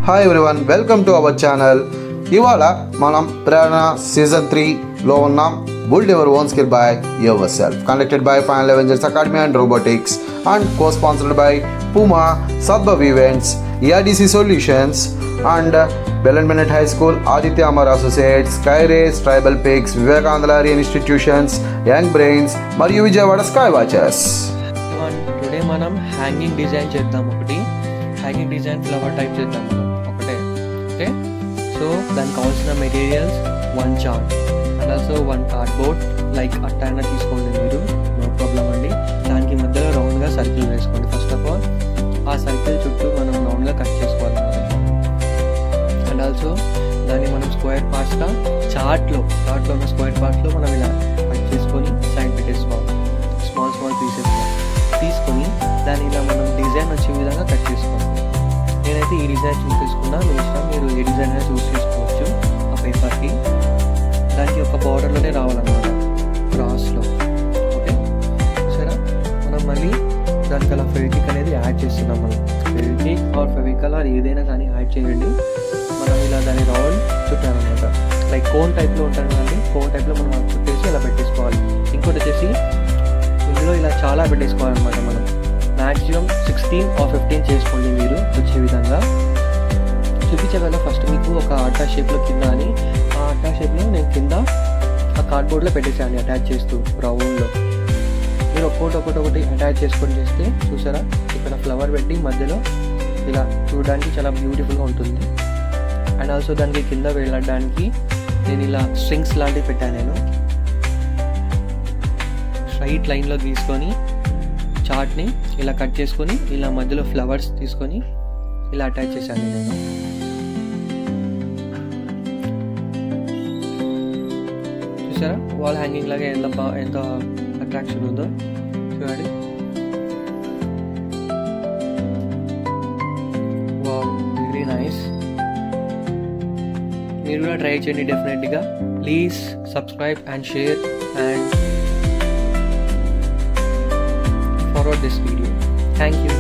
Hi everyone, welcome to our channel. ఇవాళ మనం ప్రేరణ season 3లో ఉన్నాం. Build your own skill by yourself. Conducted by Final Avengers Academy and Robotics and co-sponsored by Puma, Sadbhav Events, ERDC Solutions and Belen Bennett High School, Aditya Amar Associates, Skyrays, Tribal Pigs, Vivekananda Institutions, Young Brains, మరియు Vijayawada Sky Watchers. Today మనం hanging design చేద్దాం. Hanging design flower type చేద్దాం ఒకటే. Okay, so దానికి కావాల్సిన materials 1 chart and also 1 cardboard, like అట్టైనా తీసుకోండి మీరు, నో ప్రాబ్లం అండి. దానికి మధ్యలో రౌండ్గా సర్కిల్ వేసుకోండి. ఫస్ట్ ఆఫ్ ఆల్ ఆ సర్కిల్ చుట్టూ మనం రౌండ్గా కట్ చేసుకోవాలన్నమాట. అండ్ ఆల్సో దాన్ని మనం స్క్వేర్ పార్ట్స్గా చార్ట్లో ఉన్న స్క్వేర్ పార్ట్స్లో మనం ఇలా కట్ చేసుకొని సైడ్ పెట్టేసుకోవాలి. స్మాల్ పీసెస్గా తీసుకొని దాన్ని ఇలా మనం డిజైన్ వచ్చే విధంగా కట్ చేసుకోవాలి. నేనైతే ఈ డిజైన్ చూస్ చేసుకున్నా, మీ ఇష్టం, మీరు ఏ డిజైన్ అయినా చూస్ చేసుకోవచ్చు. ఆ పేపర్కి దానికి ఒక బార్డర్లోనే రావాలన్నమాట, క్రాస్లో. ఓకే, సరే మనం మళ్ళీ దానికి అలా ఫెవిక్విక్ అనేది యాడ్ చేస్తున్నాం. మనం ఫెవిక్విక్ ఆర్ ఫెవికల్ ఆర్ ఏదైనా కానీ యాడ్ చేయండి. మనం ఇలా దాన్ని రౌండ్ చుట్టామన్నమాట, లైక్ కోన్ టైప్లో ఉంటుంది కానీ కోన్ టైప్లో మనం చుట్టేసి ఇలా పెట్టేసుకోవాలి. ఇంకోటి వచ్చేసి ఇందులో ఇలా చాలా పెట్టేసుకోవాలన్నమాట. మనం మ్యాక్సిమం 16 or 15 చేసుకోండి మీరు వచ్చే విధంగా. చూపించగల ఫస్ట్ మీకు ఒక ఆటా షేప్లో కింద అని, ఆ ఆటా షేప్లో నేను కింద ఆ కార్డ్బోర్డ్లో పెట్టేసాను అటాచ్ చేస్తూ రౌండ్లో. మీరు ఒక్కొక్కటి అటాచ్ చేసుకొని చేస్తే చూసారా, ఇక్కడ ఫ్లవర్ పెట్టి మధ్యలో ఇలా చూడడానికి చాలా బ్యూటిఫుల్గా ఉంటుంది. అండ్ ఆల్సో దానికి కింద వెళ్ళడానికి నేను ఇలా స్ట్రింగ్స్ లాంటివి పెట్టాను. నేను స్ట్రైట్ లైన్లో తీసుకొని చార్ట్ని ఇలా కట్ చేసుకొని ఇలా మధ్యలో ఫ్లవర్స్ తీసుకొని ఇలా అటాచ్ చేశాను నేను. చూసారా వాల్ హ్యాంగింగ్ లాగా ఎంత అట్రాక్షన్ ఉందో చూడండి. Wow, very nice. మీరు కూడా ట్రై చేయండి డెఫినెట్గా. Please subscribe and share and forward this video. Thank you.